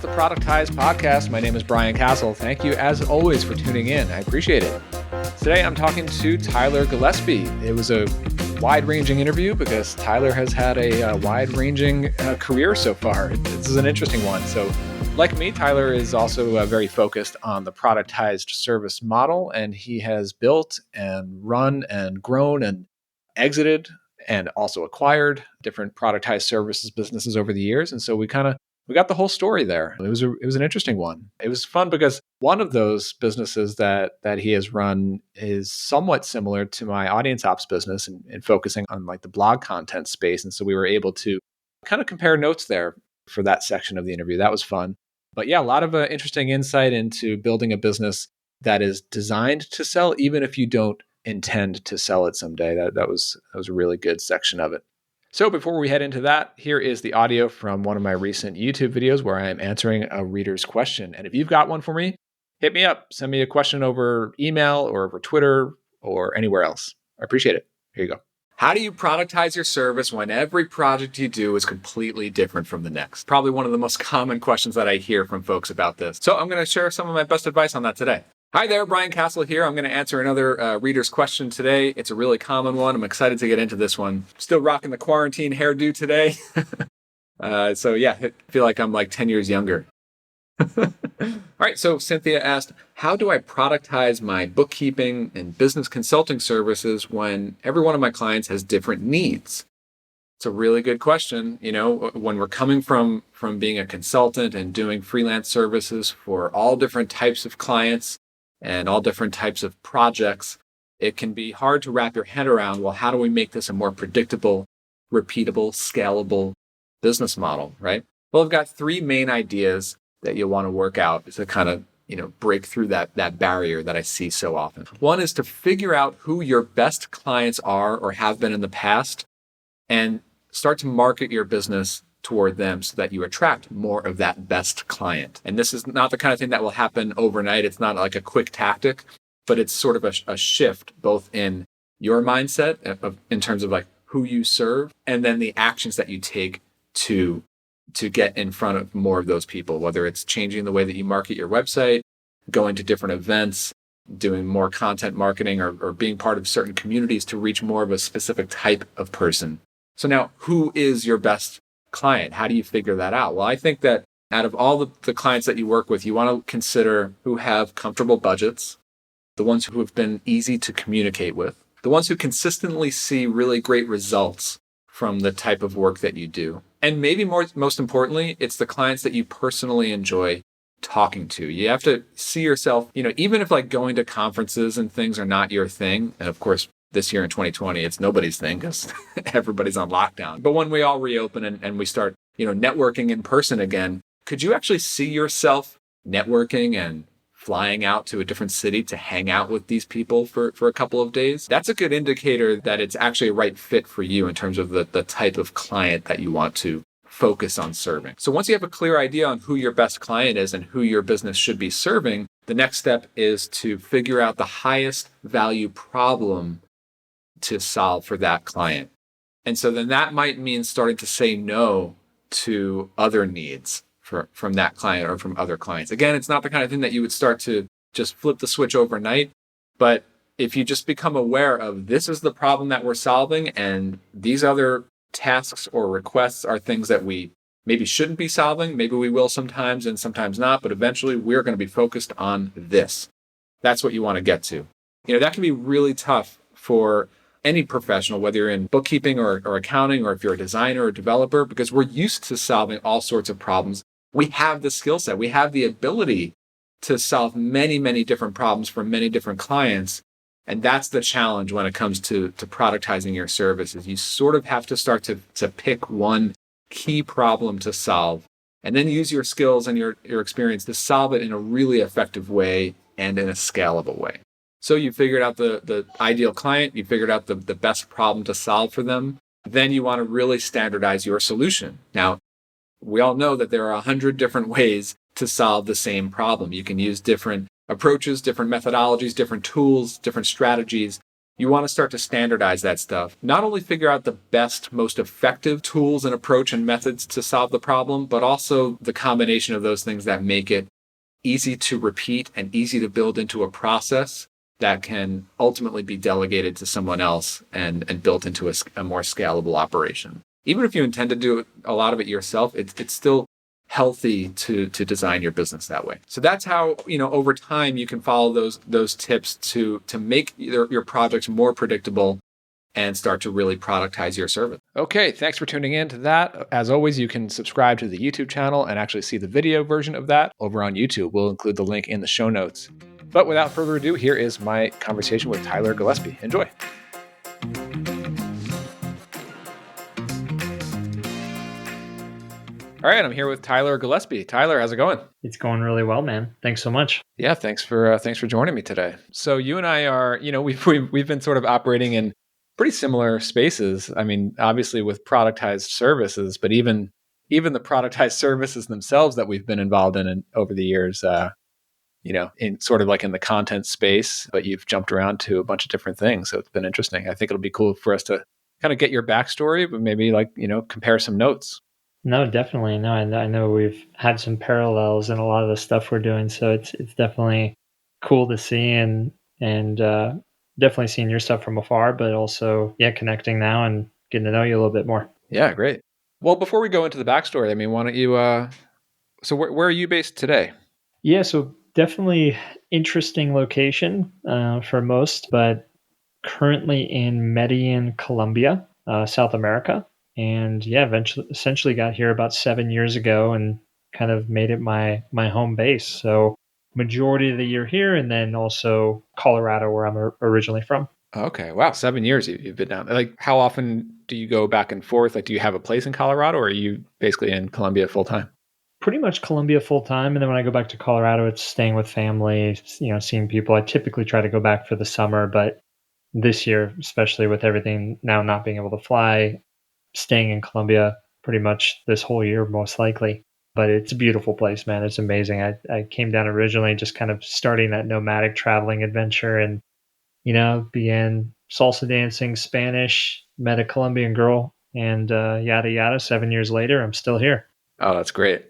the Productize podcast. My name is Brian Castle. Thank you, as always, for tuning in. I appreciate it. Today, I'm talking to Tyler Gillespie. It was a wide-ranging interview because Tyler has had a wide-ranging career so far. This is an interesting one. So, like me, Tyler is also very focused on the productized service model, and he has built and run and grown and exited and also acquired different productized services businesses over the years. And so we got the whole story there. It was an interesting one. It was fun because one of those businesses that he has run is somewhat similar to my audience ops business and focusing on like the blog content space. And so we were able to kind of compare notes there for that section of the interview. That was fun. But yeah, a lot of interesting insight into building a business that is designed to sell, even if you don't intend to sell it someday. That was a really good section of it. So before we head into that, here is the audio from one of my recent YouTube videos where I am answering a reader's question. And if you've got one for me, hit me up. Send me a question over email or over Twitter or anywhere else. I appreciate it. Here you go. How do you productize your service when every project you do is completely different from the next? Probably one of the most common questions that I hear from folks about this. So I'm going to share some of my best advice on that today. Hi there, Brian Castle here. I'm going to answer another reader's question today. It's a really common one. I'm excited to get into this one. Still rocking the quarantine hairdo today. So yeah, I feel like I'm like 10 years younger. All right, so Cynthia asked, how do I productize my bookkeeping and business consulting services when every one of my clients has different needs? It's a really good question. You know, when we're coming from being a consultant and doing freelance services for all different types of clients, and all different types of projects, it can be hard to wrap your head around, well, how do we make this a more predictable, repeatable, scalable business model, right? Well, I've got three main ideas that you'll want to work out to kind of, break through that barrier that I see so often. One is to figure out who your best clients are or have been in the past and start to market your business toward them so that you attract more of that best client. And this is not the kind of thing that will happen overnight. It's not like a quick tactic, but it's sort of a shift both in your mindset in terms of like who you serve and then the actions that you take to get in front of more of those people, whether it's changing the way that you market your website, going to different events, doing more content marketing or being part of certain communities to reach more of a specific type of person. So now, who is your best client? How do you figure that out? Well, I think that out of all the clients that you work with, you want to consider who have comfortable budgets, the ones who have been easy to communicate with, the ones who consistently see really great results from the type of work that you do. And maybe most importantly, it's the clients that you personally enjoy talking to. You have to see yourself, even if like going to conferences and things are not your thing, and of course, this year in 2020, it's nobody's thing because everybody's on lockdown. But when we all reopen and we start, networking in person again, could you actually see yourself networking and flying out to a different city to hang out with these people for a couple of days? That's a good indicator that it's actually a right fit for you in terms of the type of client that you want to focus on serving. So once you have a clear idea on who your best client is and who your business should be serving, the next step is to figure out the highest value problem to solve for that client. And so then that might mean starting to say no to other needs from that client or from other clients. Again, it's not the kind of thing that you would start to just flip the switch overnight, but if you just become aware of this is the problem that we're solving and these other tasks or requests are things that we maybe shouldn't be solving, maybe we will sometimes and sometimes not, but eventually we're going to be focused on this. That's what you want to get to. That can be really tough for any professional, whether you're in bookkeeping or accounting, or if you're a designer or developer, because we're used to solving all sorts of problems. We have the skill set. We have the ability to solve many, many different problems for many different clients. And that's the challenge when it comes to productizing your services. You sort of have to start to pick one key problem to solve and then use your skills and your experience to solve it in a really effective way and in a scalable way. So you figured out the ideal client, you figured out the best problem to solve for them. Then you want to really standardize your solution. Now, we all know that there are 100 different ways to solve the same problem. You can use different approaches, different methodologies, different tools, different strategies. You want to start to standardize that stuff. Not only figure out the best, most effective tools and approach and methods to solve the problem, but also the combination of those things that make it easy to repeat and easy to build into a process that can ultimately be delegated to someone else and built into a more scalable operation. Even if you intend to do a lot of it yourself, it's still healthy to design your business that way. So that's how, over time you can follow those tips to make your projects more predictable and start to really productize your service. Okay, thanks for tuning in to that. As always, you can subscribe to the YouTube channel and actually see the video version of that over on YouTube. We'll include the link in the show notes. But without further ado, here is my conversation with Tyler Gillespie. Enjoy. All right, I'm here with Tyler Gillespie. Tyler, how's it going? It's going really well, man. Thanks so much. Yeah, thanks for joining me today. So you and I are, we've been sort of operating in pretty similar spaces. I mean, obviously with productized services, but even the productized services themselves that we've been involved in over the years, in sort of like in the content space, but you've jumped around to a bunch of different things. So it's been interesting. I think it'll be cool for us to kind of get your backstory, but maybe compare some notes. No, definitely. No, I know we've had some parallels in a lot of the stuff we're doing. So it's definitely cool to see and definitely seeing your stuff from afar, but also, yeah, connecting now and getting to know you a little bit more. Yeah, great. Well, before we go into the backstory, I mean, why don't you, so where are you based today? Yeah, so definitely interesting location for most, but currently in Medellin, Colombia, South America. And yeah, essentially got here about 7 years ago and kind of made it my home base. So majority of the year here, and then also Colorado, where I'm originally from. Okay, wow, 7 years you've been down. Like, how often do you go back and forth? Like, do you have a place in Colorado, or are you basically in Colombia full time? Pretty much Colombia full time, and then when I go back to Colorado, it's staying with family, seeing people. I typically try to go back for the summer, but this year, especially with everything now not being able to fly, staying in Colombia pretty much this whole year, most likely. But it's a beautiful place, man. It's amazing. I came down originally just kind of starting that nomadic traveling adventure and, began salsa dancing, Spanish, met a Colombian girl, and yada, yada. 7 years later, I'm still here. Oh, that's great.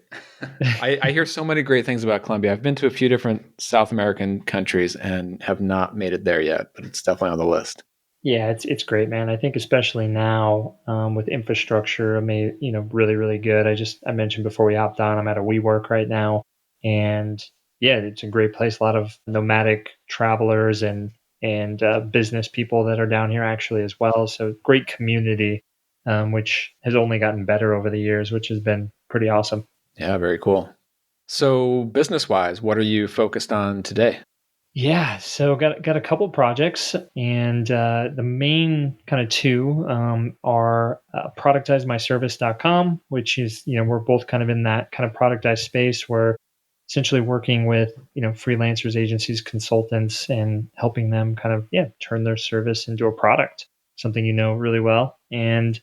I hear so many great things about Colombia. I've been to a few different South American countries and have not made it there yet, but it's definitely on the list. Yeah, it's great, man. I think especially now with infrastructure, I mean, really, really good. I mentioned before we hopped on, I'm at a WeWork right now, and yeah, it's a great place. A lot of nomadic travelers and business people that are down here actually as well. So great community, which has only gotten better over the years, which has been pretty awesome. Yeah, very cool. So business-wise, what are you focused on today? Yeah, so got a couple projects, and the main kind of two are productizemyservice.com, which is we're both kind of in that kind of productized space. We're essentially working with freelancers, agencies, consultants, and helping them kind of turn their service into a product, something really well, and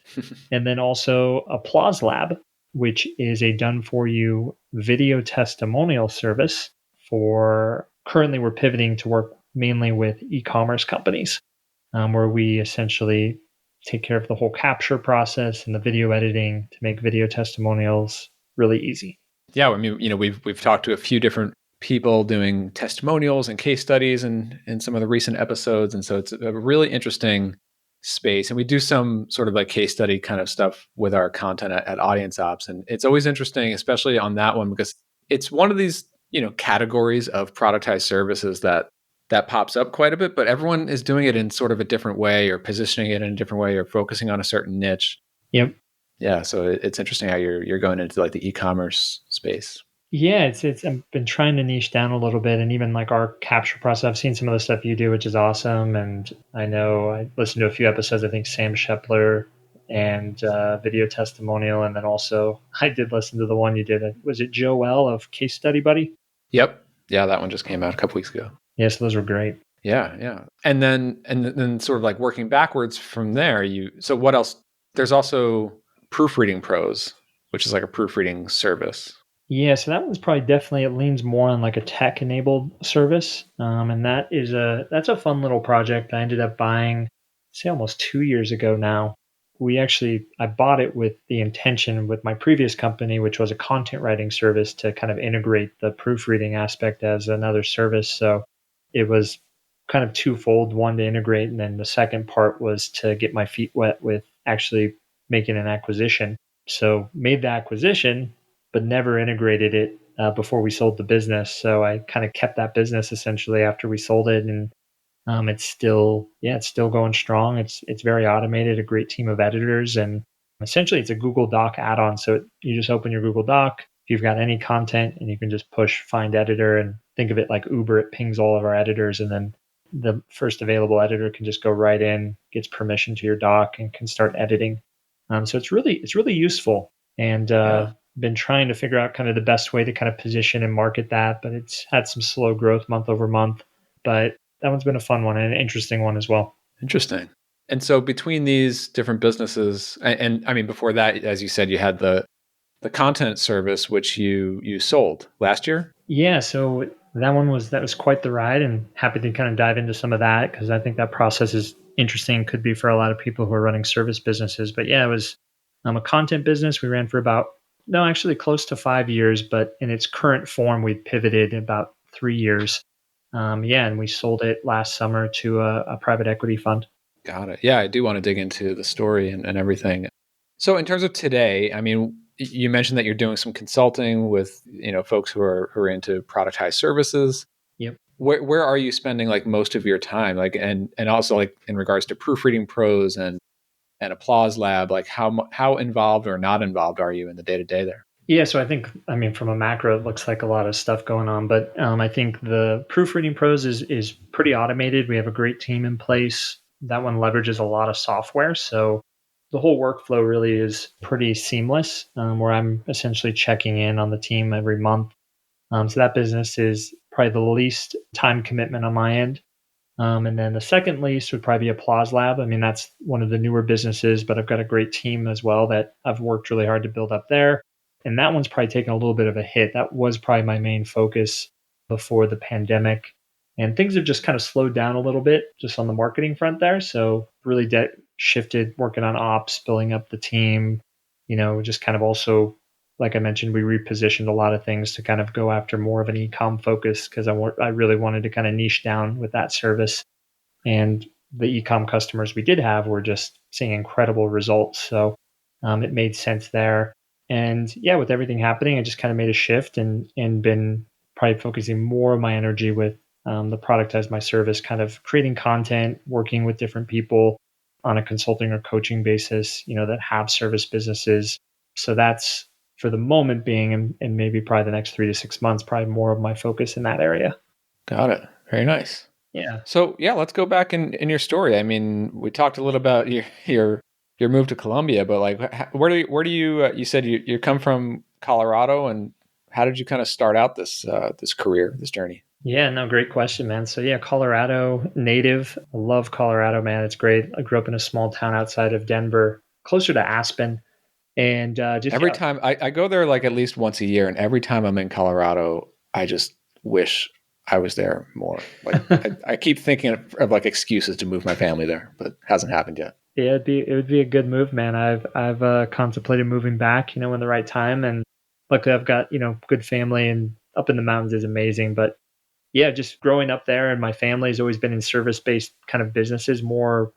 then also Applause Lab, which is a done for you video testimonial service for. Currently, we're pivoting to work mainly with e-commerce companies, where we essentially take care of the whole capture process and the video editing to make video testimonials really easy. Yeah, I mean, we've talked to a few different people doing testimonials and case studies in some of the recent episodes, and so it's a really interesting space. And we do some sort of like case study kind of stuff with our content at Audience Ops, and it's always interesting, especially on that one, because it's one of these categories of productized services that pops up quite a bit, but everyone is doing it in sort of a different way or positioning it in a different way or focusing on a certain niche. Yep. Yeah, so it's interesting how you're going into like the e-commerce space. Yeah, it's I've been trying to niche down a little bit, and even like our capture process. I've seen some of the stuff you do, which is awesome, and I know I listened to a few episodes. I think Sam Shepler and video testimonial, and then also I did listen to the one you did. Was it Joel of Case Study Buddy? Yep. Yeah, that one just came out a couple weeks ago. Yes, those were great. Yeah, yeah. And then sort of like working backwards from there, so what else? There's also Proofreading Pros, which is like a proofreading service. Yeah, so that one's probably definitely it leans more on like a tech enabled service, and that's a fun little project. I ended up buying, say, almost 2 years ago now. I bought it with the intention with my previous company, which was a content writing service, to kind of integrate the proofreading aspect as another service. So it was kind of twofold: one to integrate, and then the second part was to get my feet wet with actually making an acquisition. So made the acquisition but never integrated it before we sold the business. So I kind of kept that business essentially after we sold it, and it's still going strong. It's very automated, a great team of editors, and essentially it's a Google Doc add-on. So you just open your Google Doc, if you've got any content, and you can just push find editor, and think of it like Uber. It pings all of our editors, and then the first available editor can just go right in, gets permission to your doc, and can start editing. So it's really useful, and Yeah. been trying to figure out kind of the best way to kind of position and market that, but it's had some slow growth month over month. But that one's been a fun one and an interesting one as well. Interesting. And so between these different businesses, and I mean, before that, as you said, you had the content service, which you sold last year. Yeah, so that was quite the ride, and happy to kind of dive into some of that because I think that process is interesting. Could be for a lot of people who are running service businesses. But yeah, it was a content business. We ran for about no, actually close to 5 years, but in its current form, we pivoted about 3 years. Yeah, and we sold it last summer to a private equity fund. Got it. Yeah, I do want to dig into the story and everything. So in terms of today, I mean, you mentioned that you're doing some consulting with, folks who are into productized services. Yep. Where are you spending like most of your time? Like and also like in regards to Proofreading Pros and Applause Lab, like how involved or not involved are you in the day-to-day there? Yeah, so I mean, from a macro, it looks like a lot of stuff going on, but I think the Proofreading Pros is pretty automated. We have a great team in place. That one leverages a lot of software, so the whole workflow really is pretty seamless. Where I'm essentially checking in on the team every month. So that business is probably the least time commitment on my end. And then the second lease would probably be Applause Lab. I mean, that's one of the newer businesses, but I've got a great team as well that I've worked really hard to build up there. And that one's probably taken a little bit of a hit. That was probably my main focus before the pandemic. And things have just kind of slowed down a little bit just on the marketing front there. So really shifted working on ops, building up the team, just kind of also, like I mentioned, we repositioned a lot of things to kind of go after more of an e-com focus because I really wanted to kind of niche down with that service. And the e-com customers we did have were just seeing incredible results. So it made sense there. And yeah, with everything happening, I just kind of made a shift and been probably focusing more of my energy with the Productize my service, kind of creating content, working with different people on a consulting or coaching basis, that have service businesses. So that's for the moment being, and maybe probably the next 3 to 6 months, probably more of my focus in that area. Got it. Very nice. Yeah. So yeah, let's go back in your story. I mean, we talked a little about your move to Colombia, but like, where do you you said you come from Colorado, and how did you kind of start out this career, this journey? Yeah, no, great question, man. So yeah, Colorado native. I love Colorado, man. It's great. I grew up in a small town outside of Denver, closer to Aspen, and just Every yeah, time I go there like at least once a year, and every time I'm in Colorado, I just wish I was there more. Like I keep thinking of like excuses to move my family there, but hasn't happened yet. yeah, it would be a good move, man. I've contemplated moving back, in the right time, and luckily I've got good family, and up in the mountains is amazing. But yeah, just growing up there, and my family's always been in service based kind of businesses, more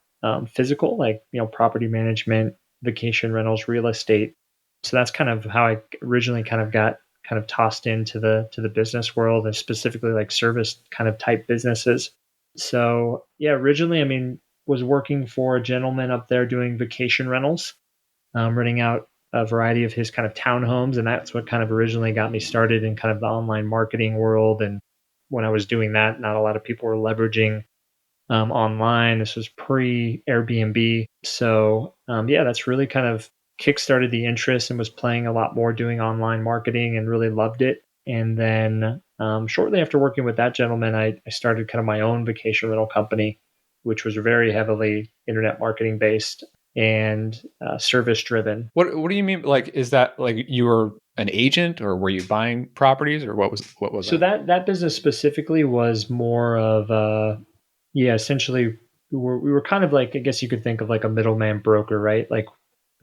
physical, like property management, vacation rentals, real estate. So that's kind of how I originally kind of got kind of tossed into the business world, and specifically like service kind of type businesses. So yeah, originally, I mean, was working for a gentleman up there doing vacation rentals, renting out a variety of his kind of townhomes, and that's what kind of originally got me started in kind of the online marketing world. And when I was doing that, not a lot of people were leveraging online. This was pre Airbnb, so yeah, that's really kind of kickstarted the interest, and was playing a lot more doing online marketing, and really loved it. And then shortly after working with that gentleman, I started kind of my own vacation rental company, which was very heavily internet marketing based. and service driven. What do you mean? Like, is that like you were an agent, or were you buying properties, or what was So that? that business specifically was more of yeah, essentially we were kind of like, I guess you could think of like a middleman broker, right? Like,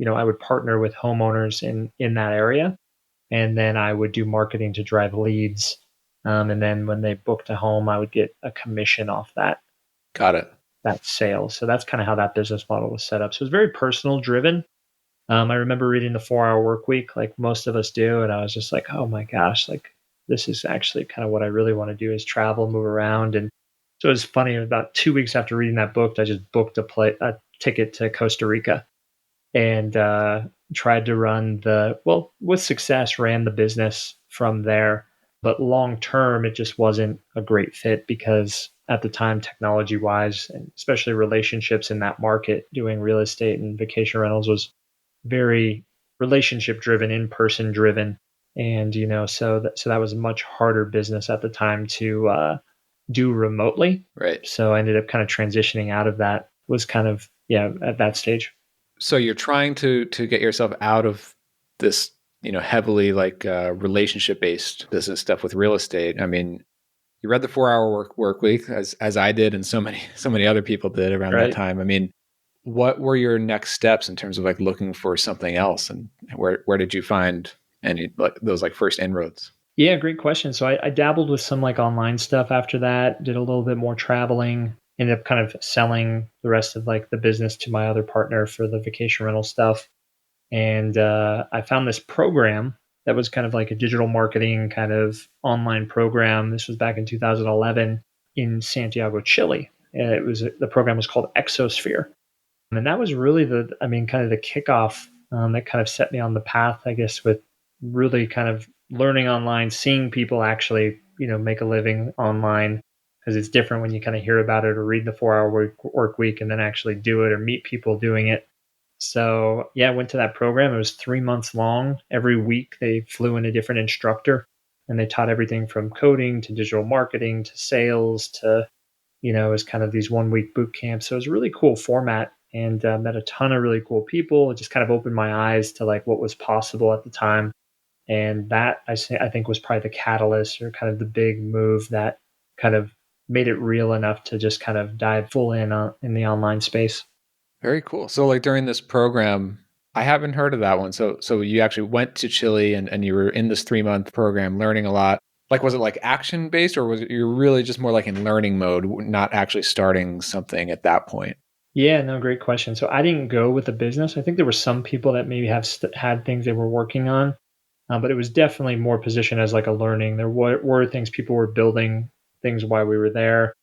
I would partner with homeowners in that area, and then I would do marketing to drive leads. And then when they booked a home, I would get a commission off Got it. that sale. So that's kind of how that business model was set up. So it was very personal driven. I remember reading the 4 Hour Work Week, like most of us do, and I was just like, oh my gosh, like this is actually kind of what I really want to do, is travel, move around. And so it was funny. About 2 weeks after reading that book, I just booked a ticket to Costa Rica, and tried to run with success, ran the business from there. But long term, it just wasn't a great fit because at the time, technology wise, and especially relationships in that market, doing real estate and vacation rentals was very relationship driven, in person driven. And, so that was a much harder business at the time to do remotely. Right. So I ended up kind of transitioning out of that, was kind of, yeah, at that stage. So you're trying to get yourself out of this, heavily like relationship based business stuff with real estate. I mean, you read the 4 Hour Work Week as I did, and so many other people did around that Right. time. I mean, what were your next steps in terms of like looking for something else, and where did you find any like those like first inroads? Yeah, great question. So I dabbled with some like online stuff after that, did a little bit more traveling, ended up kind of selling the rest of like the business to my other partner for the vacation rental stuff. And I found this program that was kind of like a digital marketing kind of online program. This was back in 2011 in Santiago, Chile. The program was called Exosphere. And that was really kind of the kickoff that kind of set me on the path, I guess, with really kind of learning online, seeing people actually, make a living online, because it's different when you kind of hear about it or read the 4 Hour work week and then actually do it or meet people doing it. So yeah, I went to that program. It was 3 months long. Every week they flew in a different instructor, and they taught everything from coding to digital marketing to sales to, it was kind of these 1 week boot camps. So it was a really cool format, and met a ton of really cool people. It just kind of opened my eyes to like what was possible at the time. And that I think was probably the catalyst or kind of the big move that kind of made it real enough to just kind of dive full in the online space. Very cool. So like during this program, I haven't heard of that one. So you actually went to Chile, and you were in this 3 month program learning a lot. Like, was it like action based, or was it you were really just more like in learning mode, not actually starting something at that point? Yeah, no, great question. So I didn't go with the business. I think there were some people that maybe had things they were working on, but it was definitely more positioned as like a learning. There were things people were building things while we were there,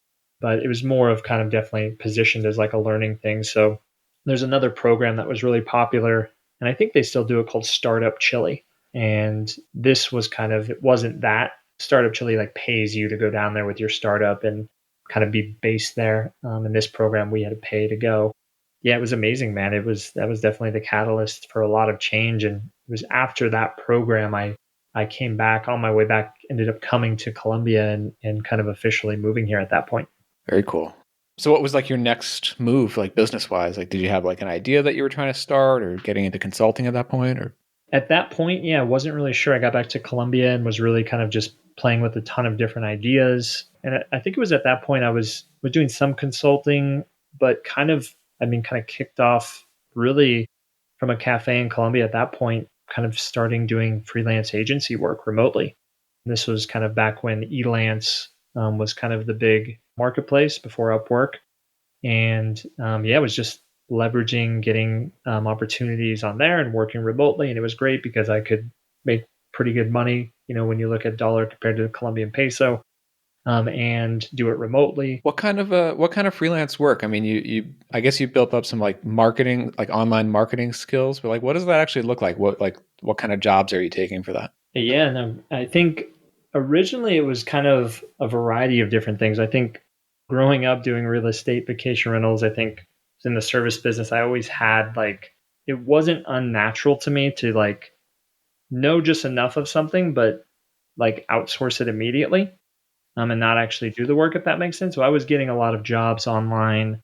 but it was more of kind of definitely positioned as like a learning thing. So there's another program that was really popular, and I think they still do it, called Startup Chili. And this was kind of, it wasn't that. Startup Chili like pays you to go down there with your startup and kind of be based there. In this program, we had to pay to go. Yeah, it was amazing, man. That was definitely the catalyst for a lot of change. And it was after that program I came back. On my way back, ended up coming to Colombia and kind of officially moving here at that point. Very cool. So what was like your next move, like business wise? Like, did you have like an idea that you were trying to start, or getting into consulting at that point, or? At that point, yeah, I wasn't really sure. I got back to Colombia and was really kind of just playing with a ton of different ideas. And I think it was at that point I was doing some consulting, but kind of kicked off really from a cafe in Colombia at that point, kind of starting doing freelance agency work remotely. And this was kind of back when Elance was kind of the big marketplace before Upwork. And yeah, it was just leveraging, getting opportunities on there and working remotely. And it was great because I could make pretty good money, when you look at dollar compared to the Colombian peso, and do it remotely. What kind of freelance work? I mean, you I guess you built up some like marketing, like online marketing skills, but like what does that actually look like? What kind of jobs are you taking for that? Yeah, no, I think originally it was kind of a variety of different things. I think growing up doing real estate vacation rentals, I think in the service business, I always had like, it wasn't unnatural to me to like know just enough of something, but like outsource it immediately, and not actually do the work, if that makes sense. So I was getting a lot of jobs online,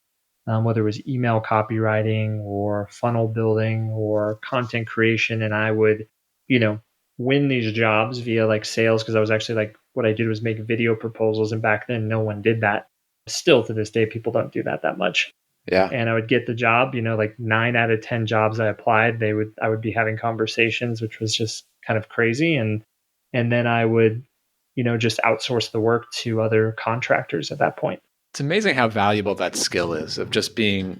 whether it was email copywriting or funnel building or content creation. And I would, you know, win these jobs via like sales, because I was actually like, what I did was make video proposals. And back then, no one did that. Still to this day, people don't do that much. Yeah. And I would get the job, like 9 out of 10 jobs I applied, I would be having conversations, which was just kind of crazy. And then I would, just outsource the work to other contractors at that point. It's amazing how valuable that skill is of just being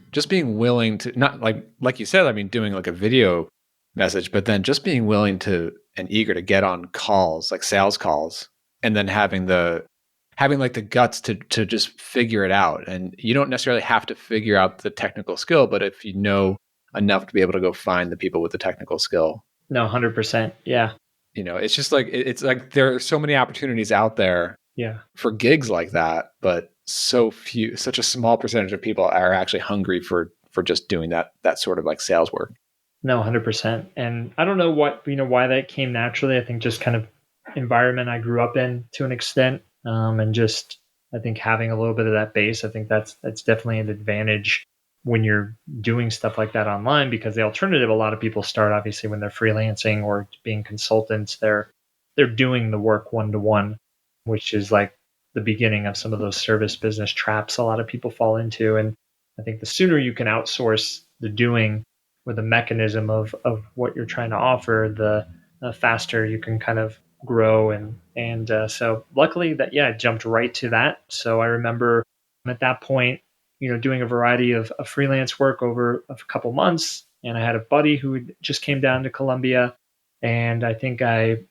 willing to, not like you said, I mean, doing like a video message, but then just being willing to and eager to get on calls, like sales calls, and then having like the guts to just figure it out. And you don't necessarily have to figure out the technical skill, but if you know enough to be able to go find the people with the technical skill. No, 100%. Yeah. It's just like, it's like there are so many opportunities out there for gigs like that, but such a small percentage of people are actually hungry for just doing that sort of like sales work. No, 100%. And I don't know why that came naturally. I think just kind of environment I grew up in to an extent. And just, I think having a little bit of that base, I think that's definitely an advantage when you're doing stuff like that online, because the alternative, a lot of people start obviously when they're freelancing or being consultants, they're doing the work one-to-one, which is like the beginning of some of those service business traps a lot of people fall into. And I think the sooner you can outsource the doing with the mechanism of what you're trying to offer, the faster you can kind of grow. And so luckily that, I jumped right to that. So I remember at that point, doing a variety of freelance work over a couple months. And I had a buddy who just came down to Colombia. And I think I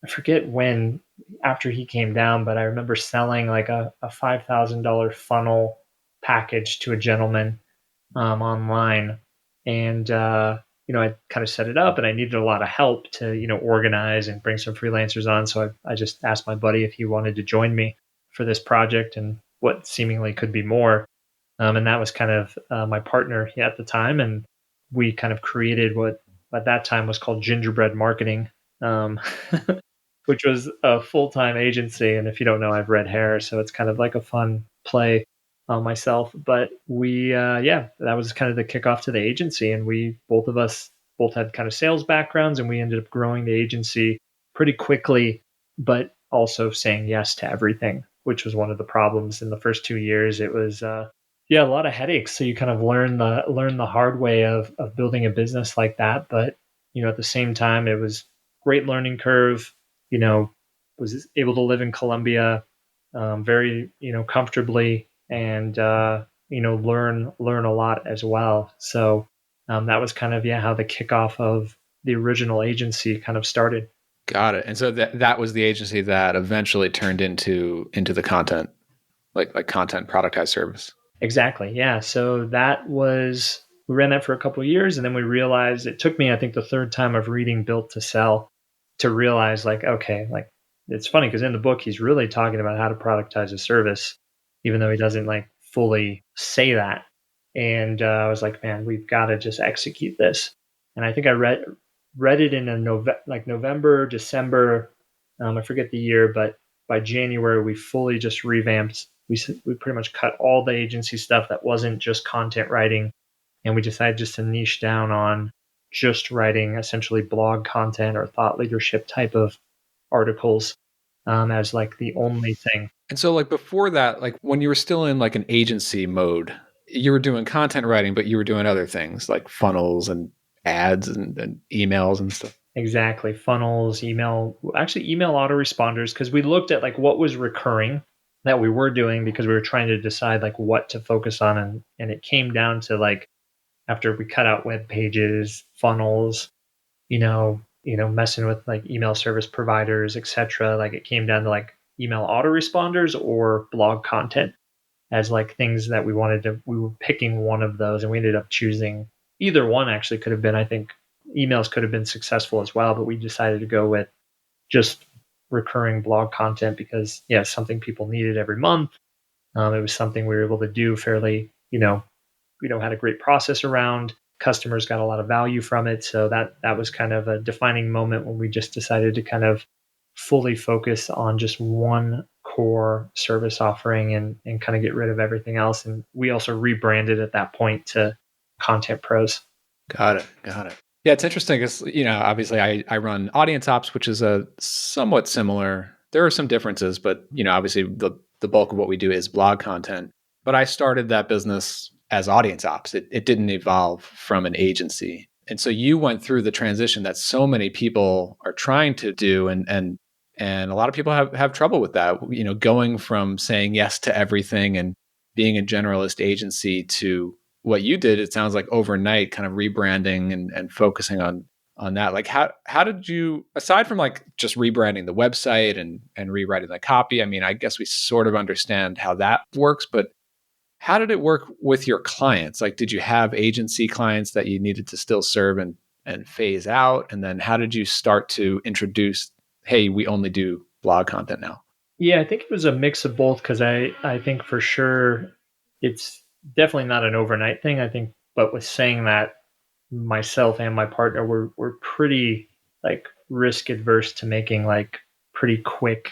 forget when after he came down, but I remember selling like a $5,000 funnel package to a gentleman online. And, I kind of set it up, and I needed a lot of help to, organize and bring some freelancers on. So I just asked my buddy if he wanted to join me for this project and what seemingly could be more. And that was kind of my partner at the time. And we kind of created what at that time was called Gingerbread Marketing, which was a full-time agency. And if you don't know, I have red hair, so it's kind of like a fun play on myself. But we, that was kind of the kickoff to the agency. And both of us had kind of sales backgrounds, and we ended up growing the agency pretty quickly, but also saying yes to everything, which was one of the problems in the first 2 years. It was, a lot of headaches. So you kind of learn the hard way of building a business like that. But, at the same time, it was great learning curve. Was able to live in Colombia very, comfortably, and, learn a lot as well. So that was kind of, how the kickoff of the original agency kind of started. Got it. And so that was the agency that eventually turned into the content, like content productized service. Exactly. Yeah. So we ran that for a couple of years, and then we realized, it took me, I think, the third time of reading Built to Sell to realize, like, okay, like, it's funny because in the book, he's really talking about how to productize a service, even though he doesn't like fully say that. And I was like, man, we've got to just execute this. And I think I read it in a November, December, I forget the year, but by January, we fully just revamped. We pretty much cut all the agency stuff that wasn't just content writing. And we decided just to niche down on just writing essentially blog content or thought leadership type of articles as like the only thing. And so like before that, like when you were still in like an agency mode, you were doing content writing, but you were doing other things like funnels and ads and emails and stuff. Exactly. Funnels, email autoresponders, because we looked at like what was recurring that we were doing, because we were trying to decide like what to focus on. And it came down to like, after we cut out web pages, funnels, messing with like email service providers, etc. Like it came down to like email autoresponders or blog content as like things that we were picking one of those, and we ended up choosing either one. Actually could have been, I think emails could have been successful as well, but we decided to go with just recurring blog content because it's something people needed every month. It was something we were able to do fairly, had a great process around. Customers got a lot of value from it. So that was kind of a defining moment when we just decided to kind of fully focus on just one core service offering and kind of get rid of everything else. And we also rebranded at that point to Content Pros. Got it. Got it. Yeah, it's interesting because, obviously I run audience ops, which is a somewhat similar. There are some differences, but, obviously the bulk of what we do is blog content. But I started that business as audience ops. It didn't evolve from an agency. And so you went through the transition that so many people are trying to do. And a lot of people have trouble with that, going from saying yes to everything and being a generalist agency to what you did. It sounds like overnight kind of rebranding and focusing on that. Like how did you, aside from like just rebranding the website and rewriting the copy, I mean, I guess we sort of understand how that works, but how did it work with your clients? Like, did you have agency clients that you needed to still serve and phase out? And then how did you start to introduce, hey, we only do blog content now? Yeah, I think it was a mix of both because I think for sure it's definitely not an overnight thing. I think, but with saying that, myself and my partner were pretty like risk adverse to making like pretty quick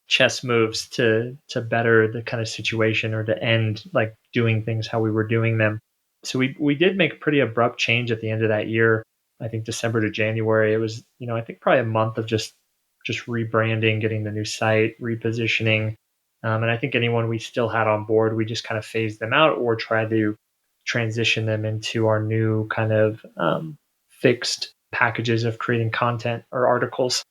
chess moves to better the kind of situation or to end like doing things how we were doing them. So we did make a pretty abrupt change at the end of that year. I think December to January. It was, I think probably a month of just rebranding, getting the new site, repositioning. And I think anyone we still had on board, we just kind of phased them out or tried to transition them into our new kind of fixed packages of creating content or articles.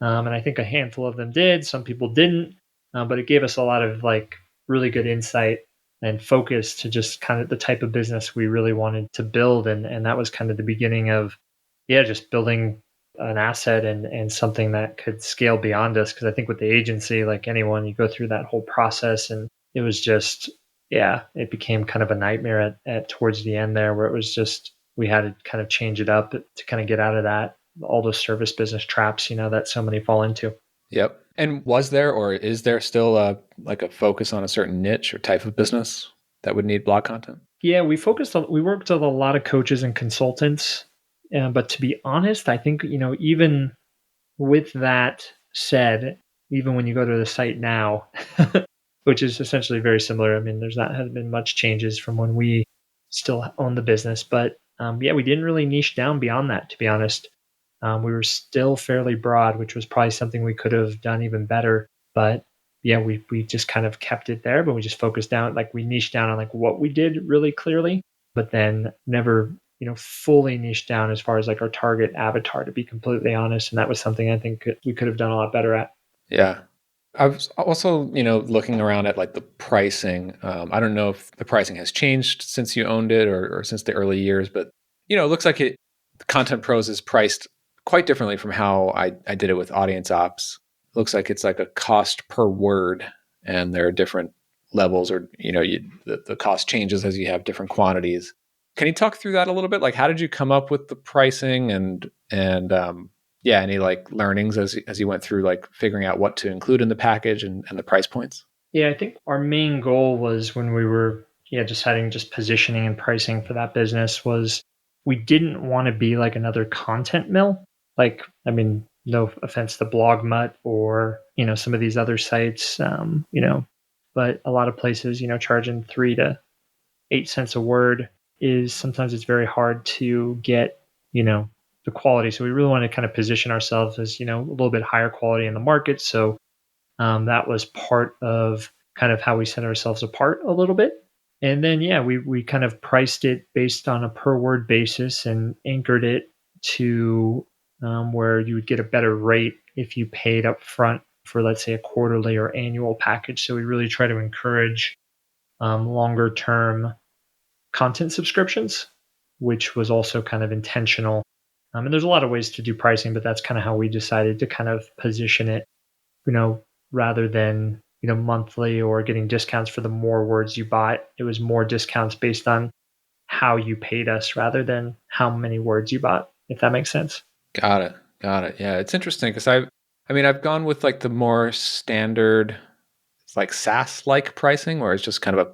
And I think a handful of them did. Some people didn't, but it gave us a lot of like really good insight and focus to just kind of the type of business we really wanted to build. And that was kind of the beginning of, just building an asset and something that could scale beyond us. Because I think with the agency, like anyone, you go through that whole process and it was just, it became kind of a nightmare at towards the end there where it was just, we had to kind of change it up to kind of get out of that, all those service business traps, that so many fall into. Yep. And was there or is there still a focus on a certain niche or type of business that would need blog content? Yeah, we worked with a lot of coaches and consultants. But to be honest, I think, even with that said, even when you go to the site now, which is essentially very similar, I mean, there's not hasn't been much changes from when we still own the business. But we didn't really niche down beyond that, to be honest. We were still fairly broad, which was probably something we could have done even better. But we just kind of kept it there, but we just focused down, like we niched down on like what we did really clearly, but then never, fully niched down as far as like our target avatar, to be completely honest. And that was something I think we could have done a lot better at. Yeah. I was also, looking around at like the pricing. I don't know if the pricing has changed since you owned it or since the early years, but, it looks like Content Pros is priced quite differently from how I did it with Audience Ops. It looks like it's like a cost per word, and there are different levels, or the cost changes as you have different quantities. Can you talk through that a little bit? Like, how did you come up with the pricing and any like learnings as you went through like figuring out what to include in the package and the price points? Yeah, I think our main goal was when we were deciding just positioning and pricing for that business was we didn't want to be like another content mill. Like, I mean, no offense to BlogMutt or, some of these other sites, but a lot of places, charging 3 to 8 cents a word is sometimes it's very hard to get, the quality. So we really want to kind of position ourselves as, a little bit higher quality in the market. So that was part of kind of how we set ourselves apart a little bit. And then, we kind of priced it based on a per word basis and anchored it to where you would get a better rate if you paid up front for, let's say, a quarterly or annual package. So we really try to encourage longer term content subscriptions, which was also kind of intentional. And there's a lot of ways to do pricing, but that's kind of how we decided to kind of position it, rather than, monthly or getting discounts for the more words you bought. It was more discounts based on how you paid us rather than how many words you bought, if that makes sense. Got it. Yeah, it's interesting because I've gone with like the more standard, it's like SaaS-like pricing where it's just kind of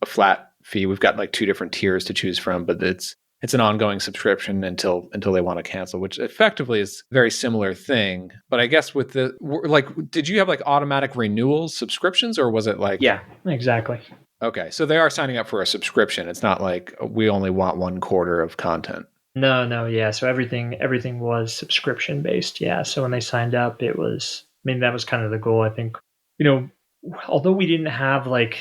a flat fee. We've got like 2 different tiers to choose from, but it's it's an ongoing subscription until they want to cancel, which effectively is a very similar thing. But I guess with did you have like automatic renewals subscriptions, or was it like? Yeah, exactly. Okay, so they are signing up for a subscription. It's not like we only want 1/4 of content. No, yeah. So everything was subscription based. Yeah. So when they signed up, it was. I mean, that was kind of the goal. I think, you know, although we didn't have like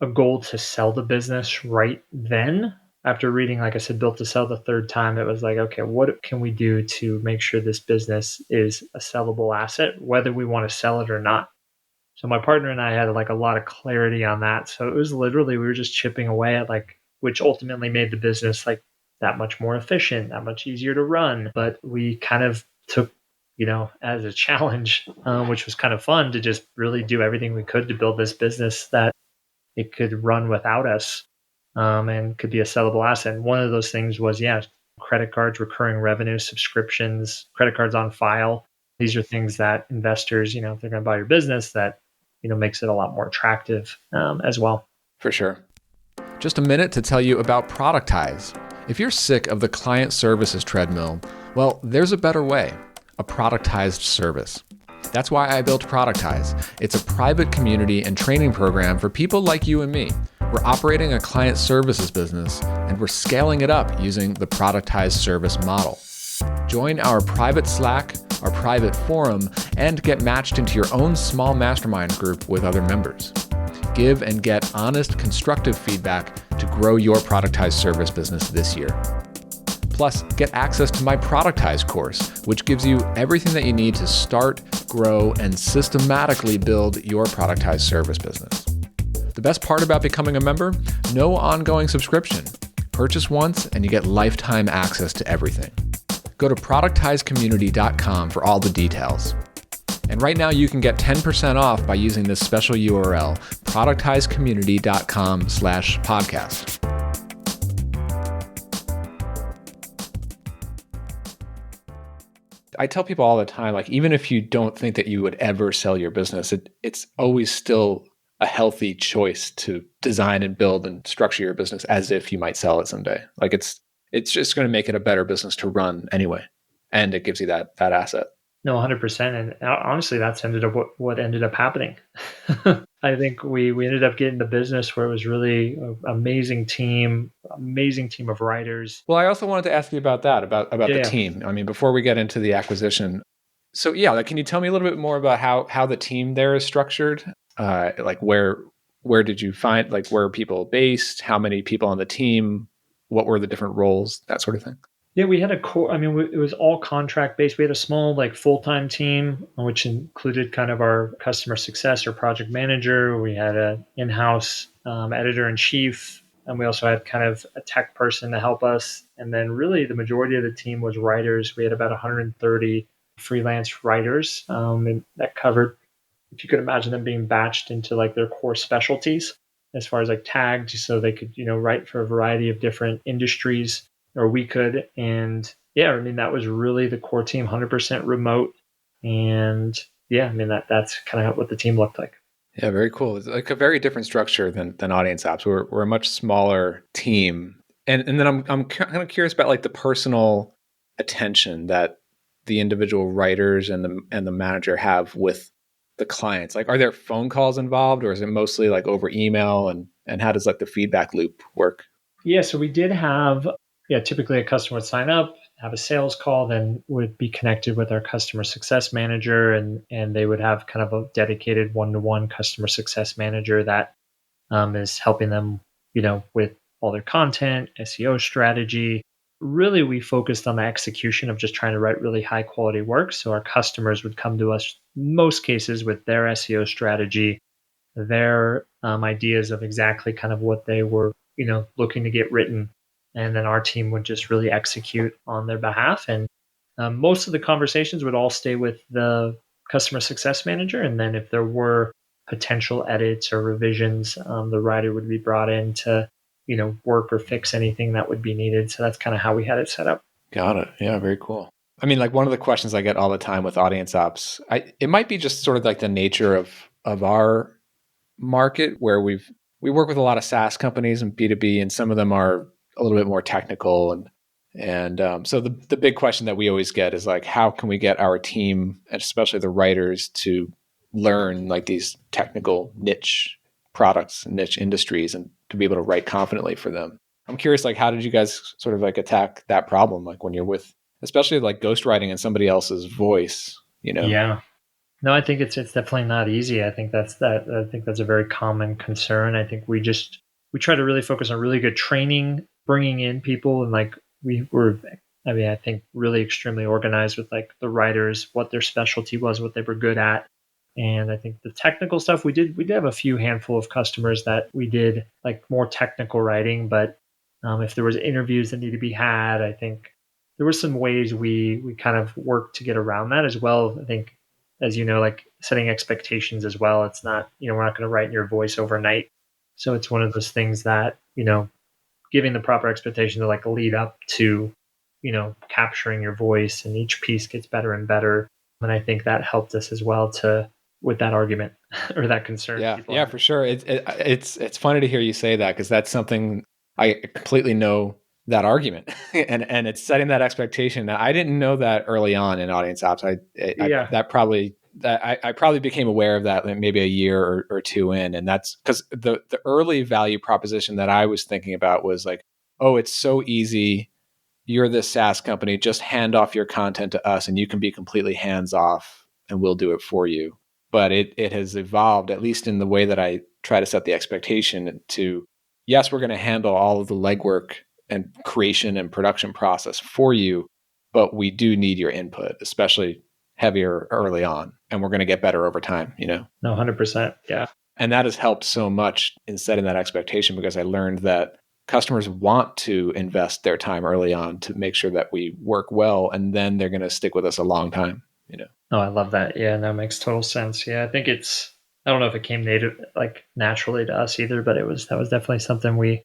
a goal to sell the business right then. After reading, like I said, Built to Sell the third time, it was like, okay, what can we do to make sure this business is a sellable asset, whether we want to sell it or not? So my partner and I had like a lot of clarity on that. So it was literally we were just chipping away at like, which ultimately made the business like that much more efficient, that much easier to run. But we kind of took, as a challenge, which was kind of fun to just really do everything we could to build this business that it could run without us, and could be a sellable asset. And one of those things was, credit cards, recurring revenue, subscriptions, credit cards on file. These are things that investors, if they're going to buy your business, that makes it a lot more attractive as well. For sure. Just a minute to tell you about Productize. If you're sick of the client services treadmill, well, there's a better way, a productized service. That's why I built Productize. It's a private community and training program for people like you and me. We're operating a client services business, and we're scaling it up using the Productized service model. Join our private Slack, our private forum, and get matched into your own small mastermind group with other members. Give and get honest, constructive feedback to grow your Productized service business this year. Plus, get access to my Productize course, which gives you everything that you need to start, grow, and systematically build your Productized service business. The best part about becoming a member? No ongoing subscription. Purchase once and you get lifetime access to everything. Go to productizecommunity.com for all the details. And right now you can get 10% off by using this special URL, productizecommunity.com/podcast. I tell people all the time, like, even if you don't think that you would ever sell your business, it's always still a healthy choice to design and build and structure your business as if you might sell it someday. Like it's just going to make it a better business to run anyway. And it gives you that asset. No, 100%. And honestly, that's ended up what ended up happening. I think we ended up getting the business where it was really an amazing team of writers. Well, I also wanted to ask you about that, about the team. I mean, before we get into the acquisition. So can you tell me a little bit more about how the team there is structured? Like where did you find, like, where are people based? How many people on the team? What were the different roles? That sort of thing. Yeah, we had a core. I mean, it was all contract based. We had a small, like, full-time team, which included kind of our customer success or project manager. We had an in-house editor in chief, and we also had kind of a tech person to help us. And then really the majority of the team was writers. We had about 130 freelance writers, and that covered, if you could imagine them being batched into like their core specialties as far as like tagged, so they could, write for a variety of different industries, or we could. And yeah, I mean, that was really the core team, 100% remote. And yeah, I mean, that's kind of what the team looked like. Yeah, very cool. It's like a very different structure than Audience Apps. We're a much smaller team. And then I'm kind of curious about like the personal attention that the individual writers and the manager have with the clients. Like, are there phone calls involved, or is it mostly like over email, and how does like the feedback loop work? Yeah, so we did have, typically a customer would sign up, have a sales call, then would be connected with our customer success manager, and they would have kind of a dedicated one-to-one customer success manager that is helping them, with all their content, SEO strategy. Really, we focused on the execution of just trying to write really high quality work. So our customers would come to us most cases with their SEO strategy, their ideas of exactly kind of what they were, looking to get written. And then our team would just really execute on their behalf. And most of the conversations would all stay with the customer success manager. And then if there were potential edits or revisions, the writer would be brought in to, work or fix anything that would be needed. So that's kind of how we had it set up. Got it. Yeah, very cool. I mean, like, one of the questions I get all the time with Audience Apps, it might be just sort of like the nature of our market, where we work with a lot of SaaS companies and B2B, and some of them are a little bit more technical. And so the big question that we always get is like, how can we get our team, and especially the writers, to learn like these technical niche products, niche industries, and to be able to write confidently for them? I'm curious, like, how did you guys sort of like attack that problem? Like when you're with, especially like ghostwriting in somebody else's voice, you know? Yeah. No, I think it's definitely not easy. I think that's a very common concern. I think we try to really focus on really good training, bringing in people, and like we were, I mean, I think really extremely organized with like the writers, what their specialty was, what they were good at. And I think the technical stuff we did have a few handful of customers that we did like more technical writing, but if there was interviews that need to be had, I think there were some ways we kind of worked to get around that as well. I think, as you know, like setting expectations as well. It's not, we're not going to write in your voice overnight. So it's one of those things that, giving the proper expectation to like lead up to, capturing your voice, and each piece gets better and better. And I think that helped us as well with that argument or that concern. Yeah, People yeah, have. for sure. It's funny to hear you say that, because that's something I completely know, that argument, and it's setting that expectation. Now, I didn't know that early on in audience ops. Yeah. I probably became aware of that like maybe a year or two in, and that's because the early value proposition that I was thinking about was like, oh, it's so easy. You're this SaaS company. Just hand off your content to us, and you can be completely hands off, and we'll do it for you. But it has evolved, at least in the way that I try to set the expectation to, yes, we're going to handle all of the legwork and creation and production process for you, but we do need your input, especially heavier early on, and we're going to get better over time, No, 100%. Yeah. And that has helped so much in setting that expectation, because I learned that customers want to invest their time early on to make sure that we work well, and then they're going to stick with us a long time. Oh, I love that. Yeah, that makes total sense. Yeah, I think I don't know if it came naturally to us either, but that was definitely something we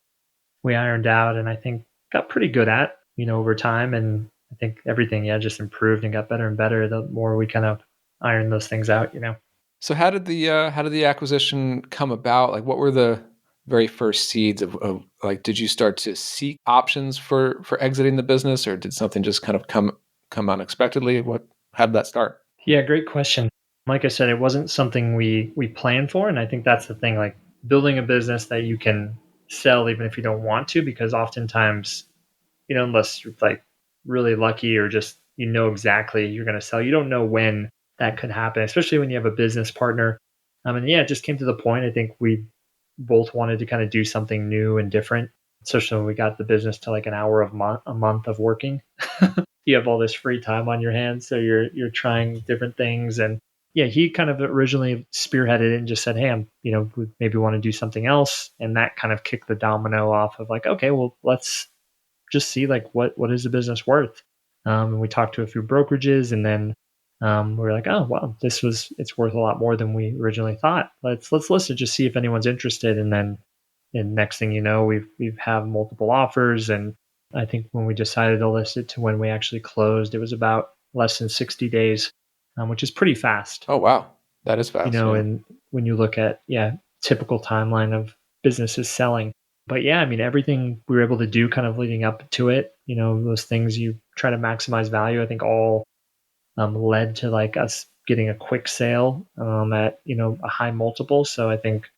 ironed out, and I think got pretty good at, over time. And I think everything, yeah, just improved and got better and better the more we kind of ironed those things out. So how did the acquisition come about? Like, what were the very first seeds of like, did you start to seek options for exiting the business, or did something just kind of come unexpectedly? How did that start? Yeah, great question. Like I said, it wasn't something we planned for, and I think that's the thing. Like building a business that you can sell even if you don't want to, because oftentimes, unless you're like really lucky or just exactly you're going to sell, you don't know when that could happen, especially when you have a business partner. And yeah, it just came to the point. I think we both wanted to kind of do something new and different, especially when we got the business to like an hour a month of working. You have all this free time on your hands, so you're trying different things. And yeah, he kind of originally spearheaded it and just said, hey, we maybe want to do something else. And that kind of kicked the domino off of like, okay, well, let's just see like what is the business worth. And we talked to a few brokerages, and then we were like, oh wow, it's worth a lot more than we originally thought. Let's list it, just see if anyone's interested. And next thing you know, we've have multiple offers. And I think when we decided to list it to when we actually closed, it was about less than 60 days, which is pretty fast. Oh wow, that is fast. Yeah. And when you look at typical timeline of businesses selling. But yeah, I mean, everything we were able to do kind of leading up to it, those things you try to maximize value, I think all led to like us getting a quick sale at a high multiple. So I think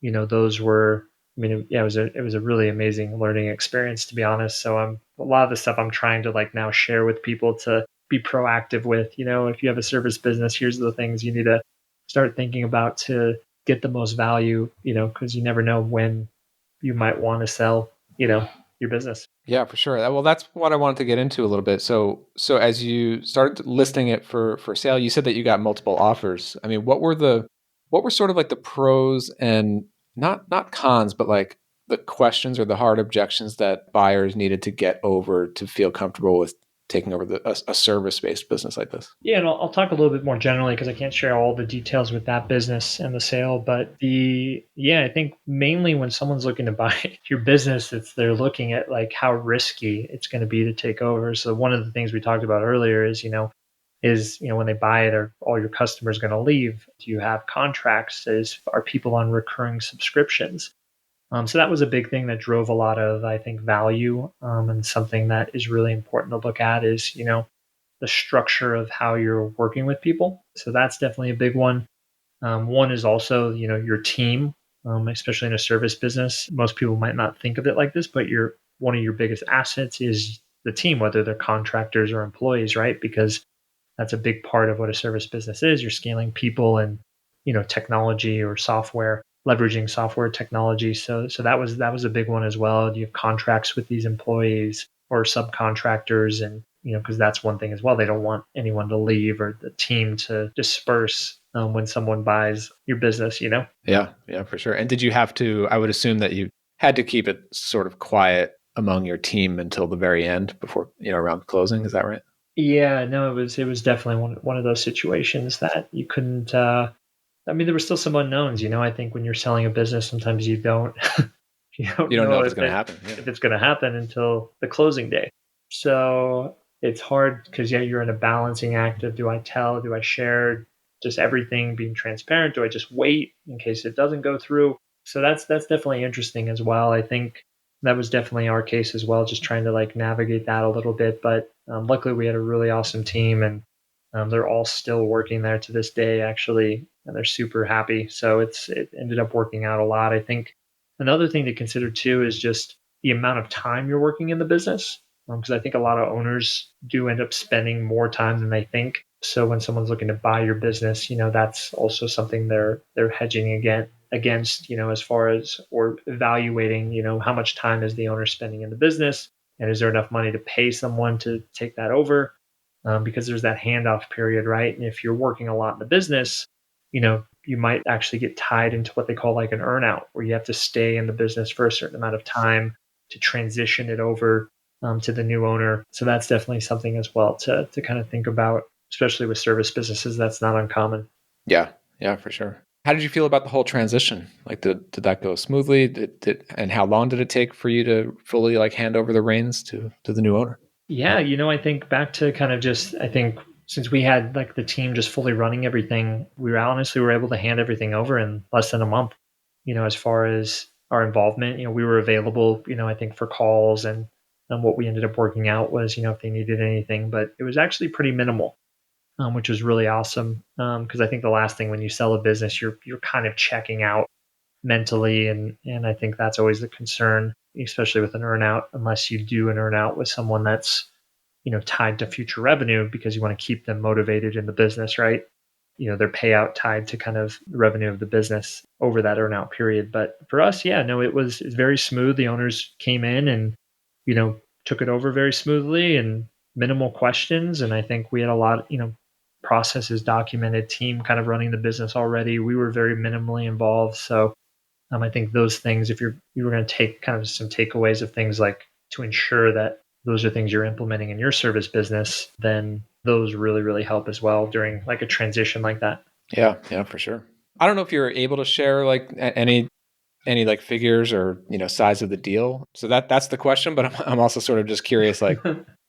those were. I mean, it was a really amazing learning experience, to be honest. So a lot of the stuff I'm trying to like now share with people to be proactive with. If you have a service business, here's the things you need to start thinking about to get the most value. Because you never know when you might want to sell. Your business. Yeah, for sure. Well, that's what I wanted to get into a little bit. So as you started listing it for sale, you said that you got multiple offers. I mean, what were sort of like the pros and not cons, but like the questions or the hard objections that buyers needed to get over to feel comfortable with taking over a service-based business like this? Yeah, and I'll talk a little bit more generally because I can't share all the details with that business and the sale. But I think mainly when someone's looking to buy your business, they're looking at like how risky it's going to be to take over. So one of the things we talked about earlier is, when they buy it, are all your customers going to leave? Do you have contracts? Are people on recurring subscriptions? So that was a big thing that drove a lot of, I think, value, and something that is really important to look at is, the structure of how you're working with people. So that's definitely a big one. One is also, your team, especially in a service business. Most people might not think of it like this, but one of your biggest assets is the team, whether they're contractors or employees, right? Because that's a big part of what a service business is. You're scaling people and technology or software, leveraging software technology. So that was a big one as well. Do you have contracts with these employees or subcontractors? And because that's one thing as well. They don't want anyone to leave or the team to disperse when someone buys your business. Yeah, yeah, for sure. And did you have to, I would assume that you had to keep it sort of quiet among your team until the very end before, around closing. Is that right? Yeah, no, it was definitely one of those situations that you couldn't. I mean, there were still some unknowns. I think when you're selling a business, sometimes you don't you don't You don't know know if it's going to happen. Yeah. if it's going to happen until the closing day. So it's hard because you're in a balancing act of do I tell, do I share, just everything being transparent, do I just wait in case it doesn't go through? So that's definitely interesting as well. I think that was definitely our case as well, just trying to like navigate that a little bit. But luckily, we had a really awesome team, and they're all still working there to this day, actually, and they're super happy. So it ended up working out a lot. I think another thing to consider too is just the amount of time you're working in the business, because I think a lot of owners do end up spending more time than they think. So when someone's looking to buy your business, that's also something they're hedging against, as far as or evaluating, how much time is the owner spending in the business, and is there enough money to pay someone to take that over? Because there's that handoff period, right? And if you're working a lot in the business, you might actually get tied into what they call like an earnout, where you have to stay in the business for a certain amount of time to transition it over to the new owner. So that's definitely something as well to kind of think about, especially with service businesses. That's not uncommon. Yeah, yeah, for sure. How did you feel about the whole transition? Like, did that go smoothly? And how long did it take for you to fully like hand over the reins to the new owner? Yeah, I think back to kind of just, I think since we had like the team just fully running everything, we were able to hand everything over in less than a month. As far as our involvement, we were available, I think for calls, and what we ended up working out was, if they needed anything, but it was actually pretty minimal, which was really awesome. Because I think the last thing when you sell a business, you're kind of checking out mentally, and I think that's always the concern, especially with an earnout, unless you do an earnout with someone that's tied to future revenue because you want to keep them motivated in the business, right? Their payout tied to kind of the revenue of the business over that earnout period. But for us, yeah, no, it's very smooth. The owners came in and took it over very smoothly and minimal questions. And I think we had a lot, processes documented, team kind of running the business already. We were very minimally involved. So I think those things, if you were going to take kind of some takeaways of things like to ensure that those are things you're implementing in your service business, then those really, really help as well during like a transition like that. Yeah, yeah, for sure. I don't know if you're able to share like any like figures or size of the deal. So that's the question. But I'm also sort of just curious, like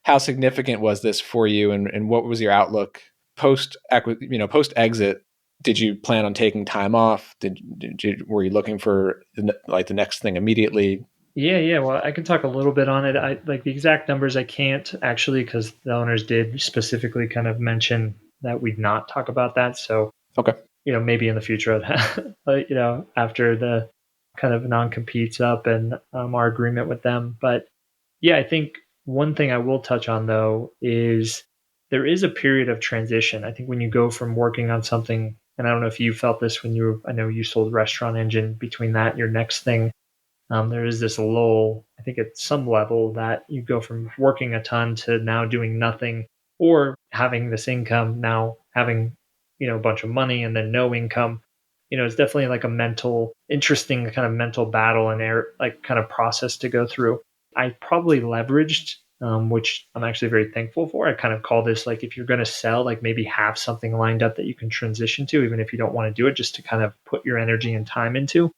how significant was this for you, and what was your outlook post exit? Did you plan on taking time off? Were you looking for the next thing immediately? Yeah. Well, I can talk a little bit on it. I like the exact numbers. I can't actually because the owners did specifically kind of mention that we'd not talk about that. So Okay. maybe in the future, after the kind of non-competes up and our agreement with them. But yeah, I think one thing I will touch on though is there is a period of transition. I think when you go from working on something, and I don't know if you felt this when I know you sold Restaurant Engine, between that and your next thing, there is this lull, I think at some level, that you go from working a ton to now doing nothing, or having this income, now having, a bunch of money and then no income. It's definitely like a interesting kind of mental battle and like kind of process to go through. I probably leveraged, which I'm actually very thankful for. I kind of call this like if you're going to sell, like maybe have something lined up that you can transition to, even if you don't want to do it, just to kind of put your energy and time into.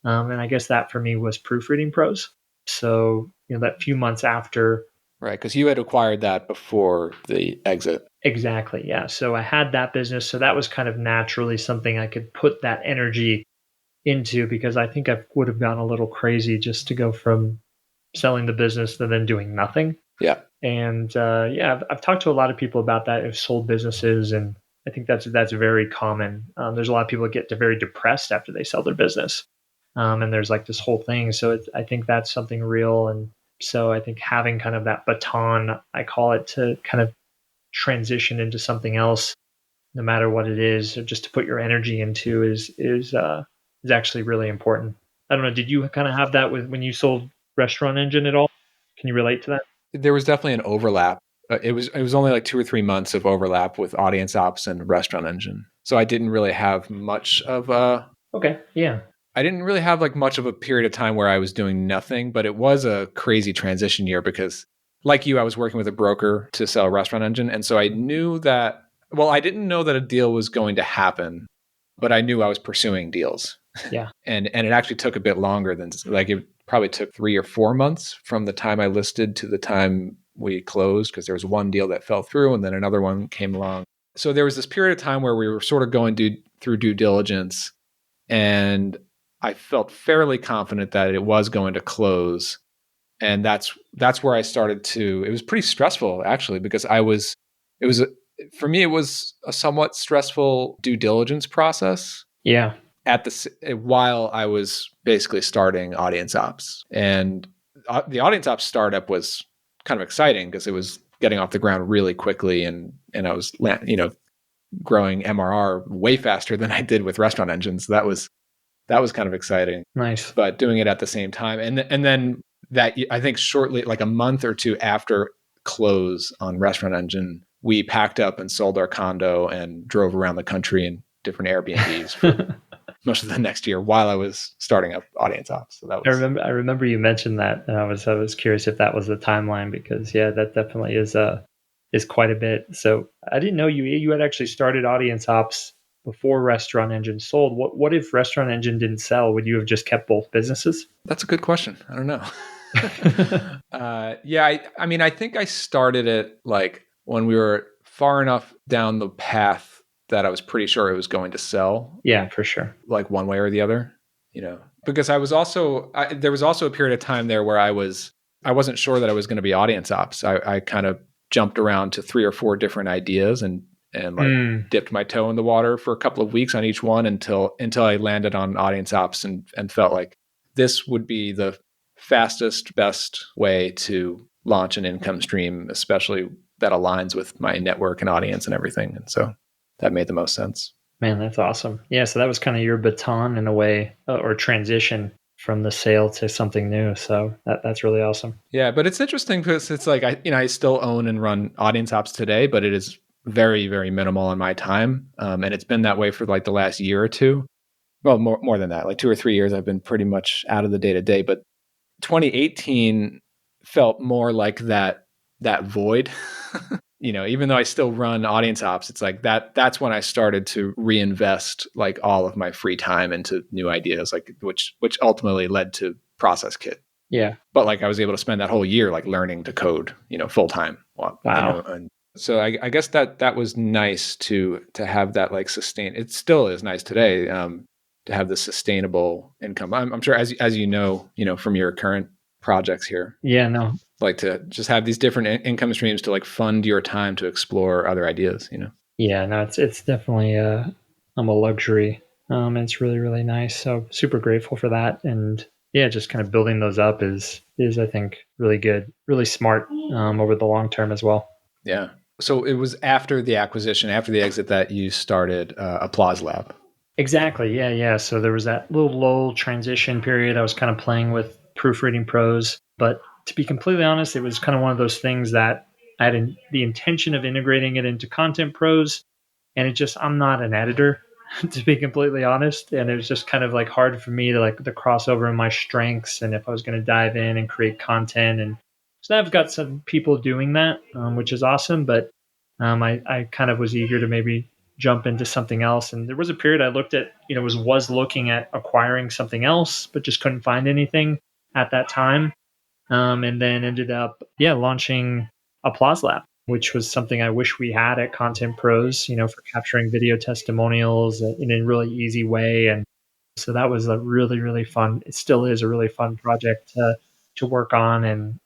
And I guess that for me was Proofreading Pros. So, that few months after. Right, because you had acquired that before the exit. Exactly. Yeah. So I had that business. So that was kind of naturally something I could put that energy into, because I think I would have gone a little crazy just to go from selling the business to then doing nothing. Yeah. And I've talked to a lot of people about that who've sold businesses, and I think that's very common. There's a lot of people that get very depressed after they sell their business, and there's like this whole thing. So I think that's something real, and so I think having kind of that baton, I call it, to kind of transition into something else, no matter what it is, or just to put your energy into, is actually really important. I don't know. Did you kind of have that with when you sold Restaurant Engine at all? Can you relate to that? There was definitely an overlap. It was only like 2 or 3 months of overlap with Audience Ops and Restaurant Engine. So I didn't really have much of a Okay. Yeah. I didn't really have like much of a period of time where I was doing nothing, but it was a crazy transition year because like you, I was working with a broker to sell Restaurant Engine. And so I knew that, well, I didn't know that a deal was going to happen, but I knew I was pursuing deals. Yeah. And it actually took a bit longer than, like, it probably took 3 or 4 months from the time I listed to the time we closed, because there was one deal that fell through and then another one came along. So there was this period of time where we were sort of going through due diligence, and I felt fairly confident that it was going to close. And that's where I started to, it was pretty stressful actually, because for me, it was a somewhat stressful due diligence process Yeah. while I was basically starting Audience Ops. And the Audience Ops startup was kind of exciting because it was getting off the ground really quickly, and I was, growing MRR way faster than I did with Restaurant Engine. So that was kind of exciting. Nice. But doing it at the same time, and then that, I think shortly, like a month or two after close on Restaurant Engine, we packed up and sold our condo and drove around the country in different Airbnbs for most of the next year while I was starting up Audience Ops. So that was. I remember you mentioned that, and I was curious if that was the timeline, because that definitely is quite a bit. So I didn't know you had actually started Audience Ops before Restaurant Engine sold. What if Restaurant Engine didn't sell? Would you have just kept both businesses? That's a good question. I don't know. I mean, I think I started it like when we were far enough down the path that I was pretty sure it was going to sell. Yeah, for sure. Like one way or the other, because there was also a period of time there where I wasn't sure that I was going to be Audience Ops. I kind of jumped around to 3 or 4 different ideas and like dipped my toe in the water for a couple of weeks on each one until I landed on Audience Ops and felt like this would be the fastest, best way to launch an income stream, especially that aligns with my network and audience and everything. And so that made the most sense. Man, that's awesome. Yeah, so that was kind of your baton in a way, or transition from the sale to something new. So that's really awesome. Yeah, but it's interesting because it's like I still own and run Audience Ops today, but it is very, very minimal in my time, and it's been that way for like the last year or two. Well, more than that, like 2 or 3 years, I've been pretty much out of the day to day. But 2018 felt more like that void. Even though I still run Audience Ops, it's like that's when I started to reinvest like all of my free time into new ideas, like which ultimately led to Process Kit. Yeah. But like I was able to spend that whole year like learning to code, full time. Wow. And so I guess that was nice to have that like sustain. It still is nice today to have the sustainable income. I'm sure as you know from your current projects here. Yeah, no. Like to just have these different income streams to like fund your time to explore other ideas, Yeah, no, it's definitely a luxury. It's really, really nice. So super grateful for that. And yeah, just kind of building those up is I think really good, really smart over the long term as well. Yeah. So it was after the acquisition, after the exit, that you started Applause Lab. Exactly. Yeah. So there was that little lull transition period. I was kind of playing with Proofreading Pros, but to be completely honest, it was kind of one of those things that I had the intention of integrating it into Content Pros, and I'm not an editor, to be completely honest, and it was just kind of like hard for me to like the crossover in my strengths, and if I was going to dive in and create content. And so I've got some people doing that, which is awesome, but I kind of was eager to maybe jump into something else. And there was a period I looked at, was looking at acquiring something else, but just couldn't find anything at that time. And then ended up, launching Applause Lab, which was something I wish we had at Content Pros, for capturing video testimonials in a really easy way. And So that was a really, really fun. It still is a really fun project to work on,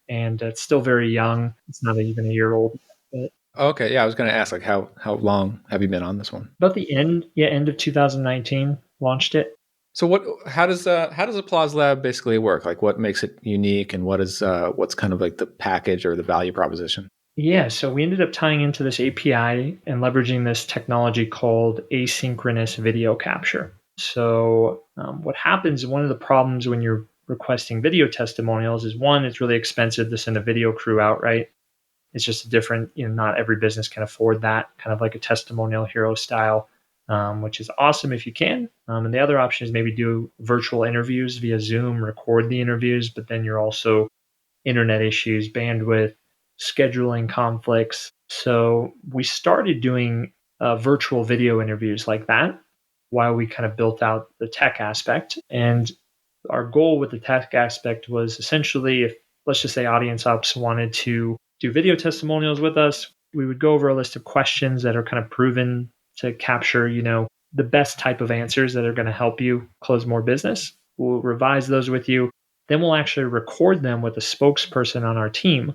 and it's still very young. It's not even a year old. But Okay, yeah, I was going to ask like how long have you been on this one? about the end of 2019, launched it. So how does Applause Lab basically work? Like what makes it unique and what's kind of like the package or the value proposition? Yeah, so we ended up tying into this API and leveraging this technology called asynchronous video capture. So, what happens, one of the problems when you're requesting video testimonials is one, it's really expensive to send a video crew out, right? It's just a different, not every business can afford that, kind of like a testimonial hero style, which is awesome if you can. And the other option is maybe do virtual interviews via Zoom, record the interviews, but then you're also internet issues, bandwidth, scheduling conflicts. So we started doing virtual video interviews like that while we kind of built out the tech aspect. And our goal with the tech aspect was essentially if, let's just say, audience ops wanted to do video testimonials with us, we would go over a list of questions that are kind of proven to capture, the best type of answers that are going to help you close more business. We'll revise those with you. Then we'll actually record them with a spokesperson on our team.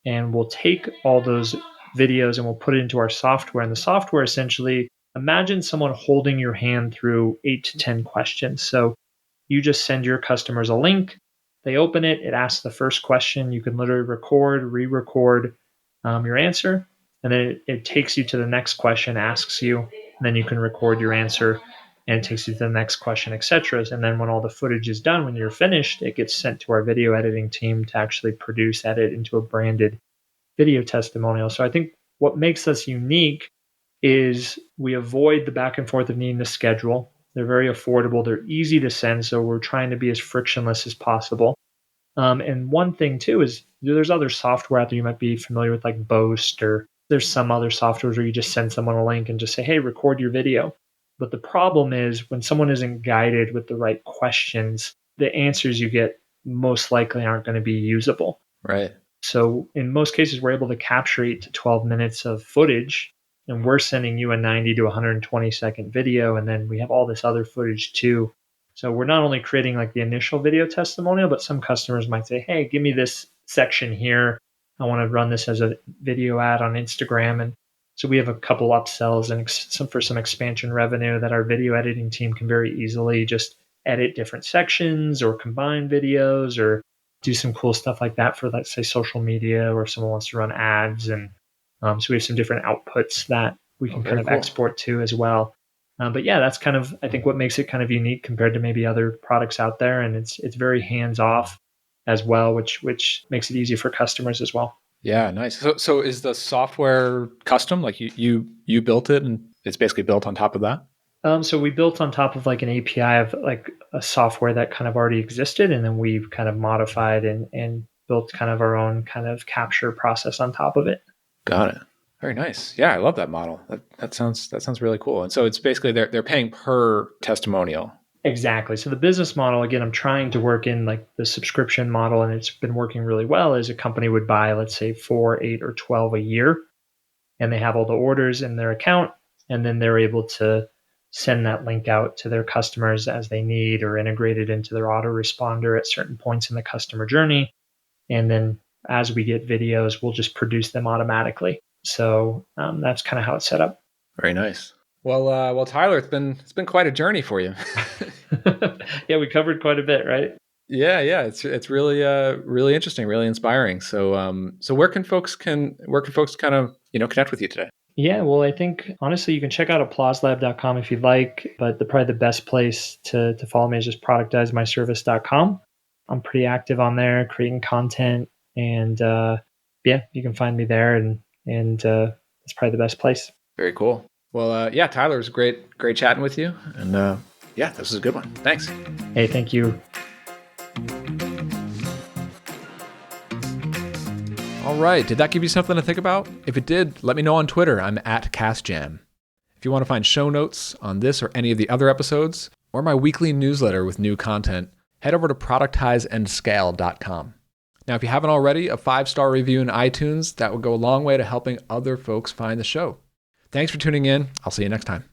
And we'll take all those videos and we'll put it into our software. And the software essentially, imagine someone holding your hand through 8 to 10 questions. So you just send your customers a link. They open it. It asks the first question. You can literally record, re-record your answer. And then it takes you to the next question, asks you, and then you can record your answer and it takes you to the next question, etc. And then when all the footage is done, when you're finished, it gets sent to our video editing team to actually produce, edit into a branded video testimonial. So I think what makes us unique is we avoid the back and forth of needing to schedule. They're very affordable. They're easy to send. So we're trying to be as frictionless as possible. And one thing too is there's other software out there you might be familiar with, like Boast, or there's some other softwares where you just send someone a link and just say, hey, record your video. But the problem is when someone isn't guided with the right questions, the answers you get most likely aren't going to be usable. Right. So in most cases, we're able to capture 8 to 12 minutes of footage, and we're sending you a 90 to 120-second video, and then we have all this other footage too. So we're not only creating like the initial video testimonial, but some customers might say, hey, give me this section here. I want to run this as a video ad on Instagram. And so we have a couple upsells and for some expansion revenue that our video editing team can very easily just edit different sections or combine videos or do some cool stuff like that for, let's say, social media, or if someone wants to run ads. And so we have some different outputs that we can kind of export to as well. But yeah, that's kind of, I think, what makes it kind of unique compared to maybe other products out there. And it's very hands off as well, which makes it easy for customers as well. Yeah, nice. So is the software custom? Like you built it and it's basically built on top of that? So we built on top of like an API of like a software that kind of already existed, and then we've kind of modified and built kind of our own kind of capture process on top of it. Got it. Very nice. Yeah, I love that model. That sounds really cool. And so it's basically they're paying per testimonial. Exactly. So the business model, again, I'm trying to work in like the subscription model, and it's been working really well. As a company would buy, let's say 4, 8, or 12 a year, and they have all the orders in their account, and then they're able to send that link out to their customers as they need, or integrate it into their autoresponder at certain points in the customer journey. And then as we get videos, we'll just produce them automatically. So that's kind of how it's set up. Very nice. Well, Tyler, it's been quite a journey for you. Yeah, we covered quite a bit, right? Yeah, it's really really interesting, really inspiring. So where can folks kind of connect with you today? Yeah, well, I think honestly, you can check out applauselab.com if you'd like, but probably the best place to follow me is just productizemyservice.com. I'm pretty active on there, creating content, and yeah, you can find me there, and it's probably the best place. Very cool. Well, yeah, Tyler, it was great chatting with you, and yeah, this was a good one. Thanks. Hey, thank you. All right, did that give you something to think about? If it did, let me know on Twitter. I'm at CastJam. If you want to find show notes on this or any of the other episodes, or my weekly newsletter with new content, head over to productizeandscale.com. Now, if you haven't already, a 5-star review in iTunes, that would go a long way to helping other folks find the show. Thanks for tuning in. I'll see you next time.